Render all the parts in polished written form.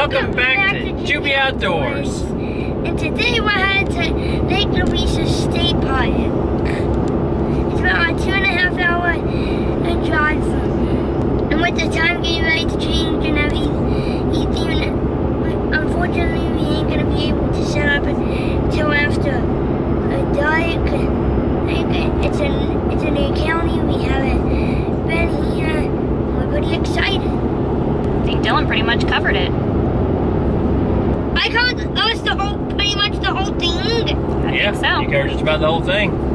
Welcome back to Juby Outdoors. And today we're headed to Lake Louisa State Park. It's about a 2.5 hour drive. And with the time getting ready to change and everything, unfortunately we ain't going to be able to set up until after dark. It's a new county. We haven't been here. We're pretty excited. I think Dylan pretty much covered it. I covered pretty much the whole thing. I think so. You covered just about the whole thing.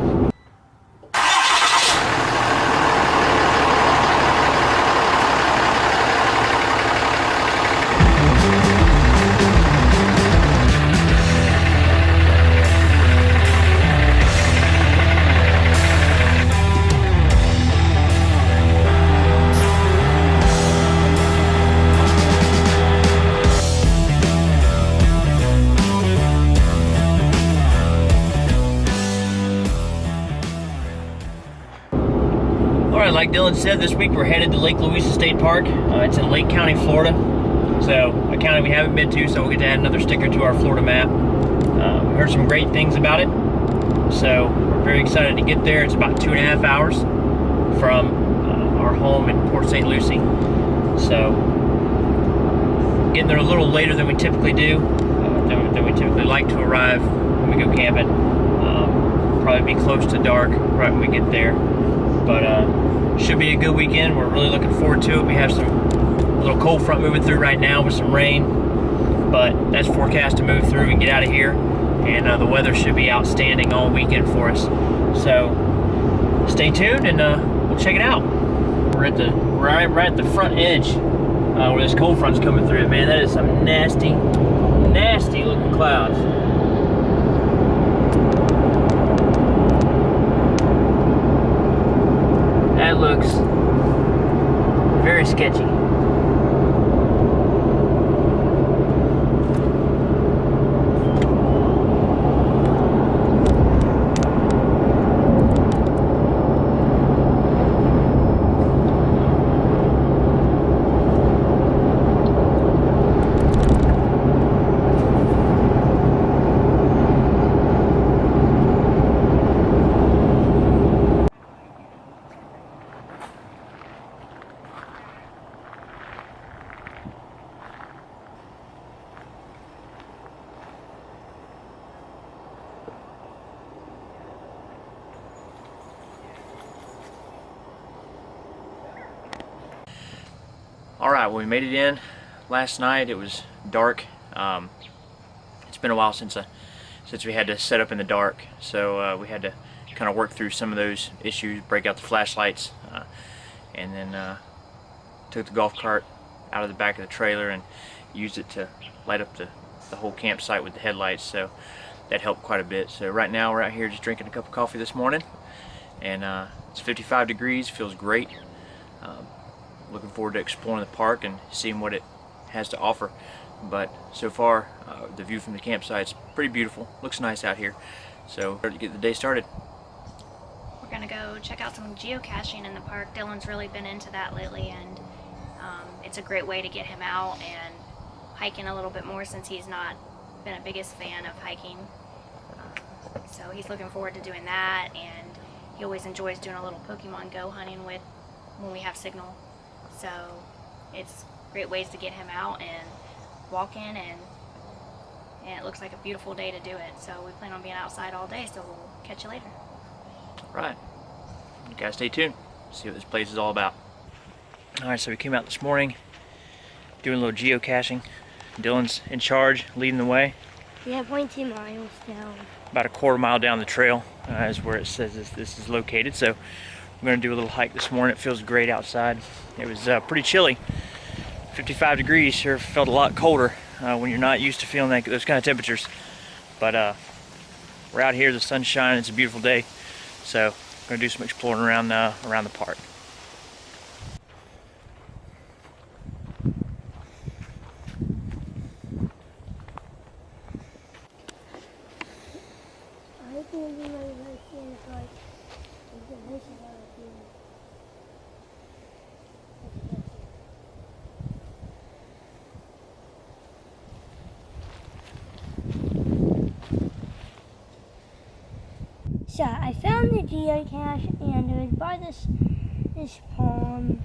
Like Dylan said, this week we're headed to Lake Louisa State Park. It's in Lake County, Florida. So a county we haven't been to, so we'll get to add another sticker to our Florida map. We heard some great things about it. So we're very excited to get there. It's about 2.5 hours from our home in Port St. Lucie. So getting there a little later than we typically do, than we typically like to arrive when we go camping. Probably be close to dark right when we get there. But should be a good weekend. We're really looking forward to it. We have some little cold front moving through right now with some rain, but that's forecast to move through and get out of here. And the weather should be outstanding all weekend for us. So stay tuned and we'll check it out. We're right at the front edge where this cold front's coming through. Man, that is some nasty, nasty looking clouds. That looks very sketchy. Alright, well, we made it in last night. It was dark. It's been a while since we had to set up in the dark, so we had to kind of work through some of those issues, break out the flashlights, and then took the golf cart out of the back of the trailer and used it to light up the whole campsite with the headlights, so that helped quite a bit. So right now we're out here just drinking a cup of coffee this morning, and it's 55 degrees, feels great. Looking forward to exploring the park and seeing what it has to offer. But so far, the view from the campsite's pretty beautiful. Looks nice out here. So, to get the day started. We're gonna go check out some geocaching in the park. Dylan's really been into that lately, and it's a great way to get him out and hiking a little bit more since he's not been a biggest fan of hiking. So he's looking forward to doing that, and he always enjoys doing a little Pokemon Go hunting when we have signal. So it's great ways to get him out and walking, and it looks like a beautiful day to do it. So we plan on being outside all day, so we'll catch you later. Right. You guys stay tuned. See what this place is all about. Alright, so we came out this morning doing a little geocaching. Dylan's in charge, leading the way. Yeah, 0.2 miles down. About a quarter mile down the trail is where it says this is located. So we're going to do a little hike this morning. It feels great outside. It was pretty chilly. 55 degrees sure felt a lot colder when you're not used to feeling those kind of temperatures. But we're out here, the sun's shining, it's a beautiful day. So we're going to do some exploring around the park. So I found the geocache, and it was by this pond.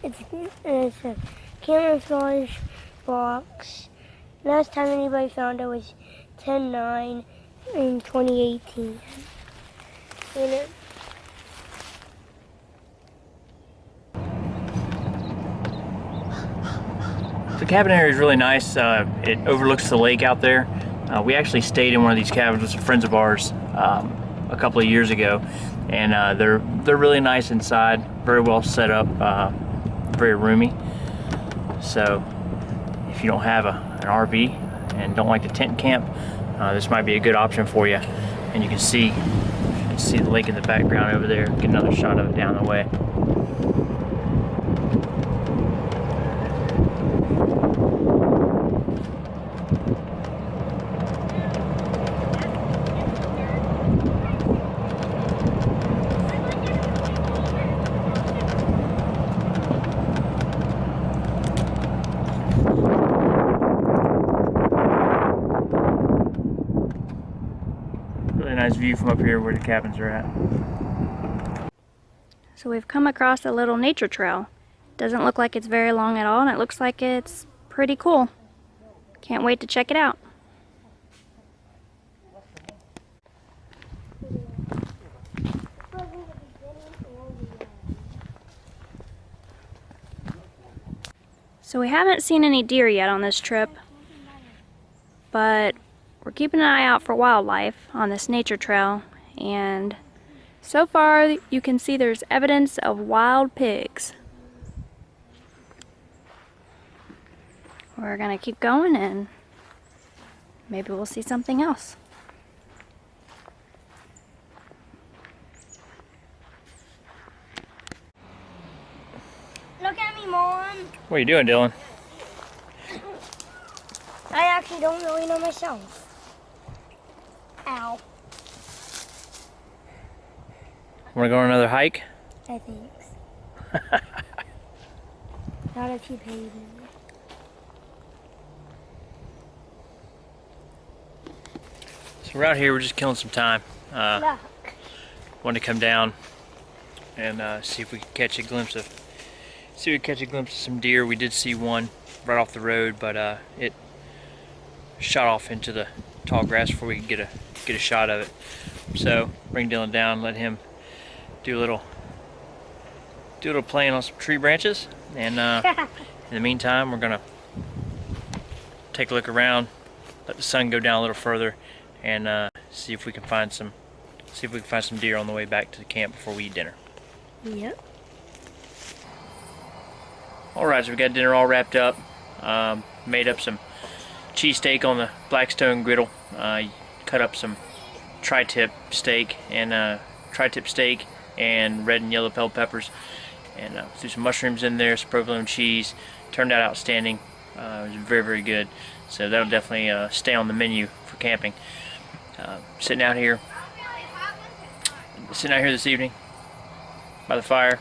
It's a camouflage box. Last time anybody found it was 10/9 in 2018. And The cabin area is really nice. It overlooks the lake out there. We actually stayed in one of these cabins with some friends of ours a couple of years ago, and they're really nice inside, very well set up, very roomy. So if you don't have an RV and don't like to tent camp, this might be a good option for you. And you can see the lake in the background over there. Get another shot of it down the way. Really nice view from up here where the cabins are at. So we've come across a little nature trail. Doesn't look like it's very long at all, and it looks like it's pretty cool. Can't wait to check it out. So we haven't seen any deer yet on this trip, but we're keeping an eye out for wildlife on this nature trail, and so far you can see there's evidence of wild pigs. We're gonna keep going and maybe we'll see something else. look at me, Mom. What are you doing, Dylan? I actually don't really know myself. Ow. Want to go on another hike? I think so. Not if you paid me. So we're out here, we're just killing some time. Look. Wanted to come down and see if we could catch a glimpse of some deer. We did see one right off the road, but it shot off into the tall grass before we could get a shot of it. So bring Dylan down, let him do a little playing on some tree branches, and in the meantime we're gonna take a look around, let the sun go down a little further, and see if we can find some deer on the way back to the camp before we eat dinner. Yep. Alright, so we got dinner all wrapped up. Made up some cheesesteak on the Blackstone griddle. Cut up some tri-tip steak and red and yellow bell peppers, and threw some mushrooms in there, some provolone cheese. Turned out outstanding. It was very, very good. So that'll definitely stay on the menu for camping. Sitting out here this evening by the fire,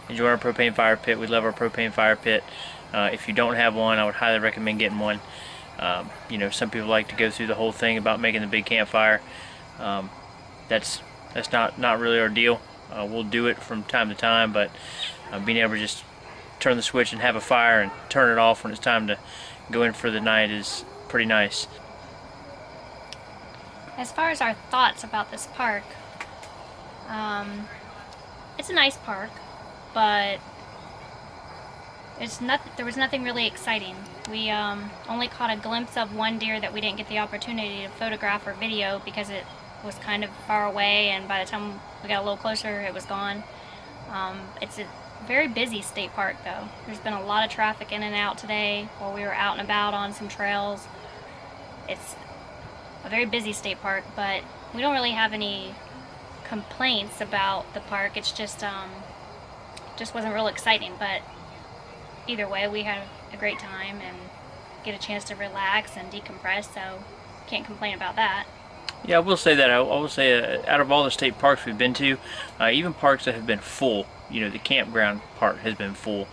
enjoying our propane fire pit. We love our propane fire pit. If you don't have one, I would highly recommend getting one. You know, some people like to go through the whole thing about making the big campfire. That's not really our deal. We'll do it from time to time, but being able to just turn the switch and have a fire and turn it off when it's time to go in for the night is pretty nice. As far as our thoughts about this park, it's a nice park, but there was nothing really exciting. We only caught a glimpse of one deer that we didn't get the opportunity to photograph or video because it was kind of far away, and by the time we got a little closer it was gone. It's a very busy state park though. There's been a lot of traffic in and out today while we were out and about on some trails. It's a very busy state park, but we don't really have any complaints about the park. It's just wasn't real exciting, but either way we had a great time and get a chance to relax and decompress, so can't complain about that. Yeah, I will say that. I will say out of all the state parks we've been to, even parks that have been full, you know, the campground part has been full.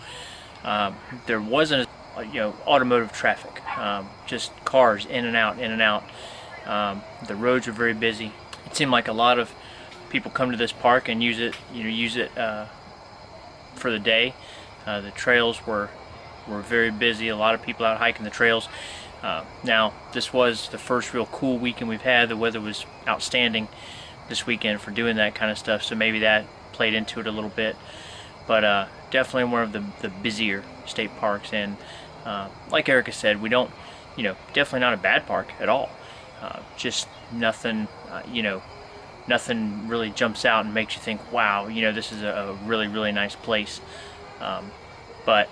There wasn't, automotive traffic, just cars in and out, The roads are very busy. It seemed like a lot of people come to this park and use it, for the day. The trails were very busy. A lot of people out hiking the trails. Now, this was the first real cool weekend we've had. The weather was outstanding this weekend for doing that kind of stuff, so maybe that played into it a little bit. But definitely one of the busier state parks, and like Erica said, we don't, definitely not a bad park at all. Just nothing, nothing really jumps out and makes you think, wow, this is a really, really nice place. But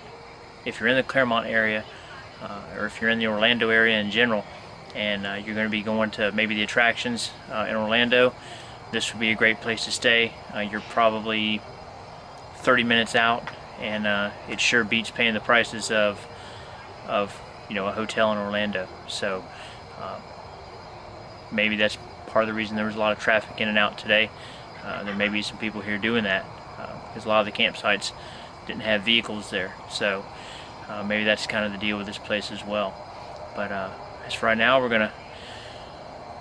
if you're in the Claremont area, or if you're in the Orlando area in general, and you're going to be going to maybe the attractions in Orlando, this would be a great place to stay. You're probably 30 minutes out, and it sure beats paying the prices of a hotel in Orlando. So maybe that's part of the reason there was a lot of traffic in and out today. There may be some people here doing that because a lot of the campsites didn't have vehicles there. So maybe that's kind of the deal with this place as well. But as for right now, we're gonna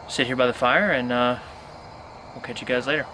sit here by the fire, and we'll catch you guys later.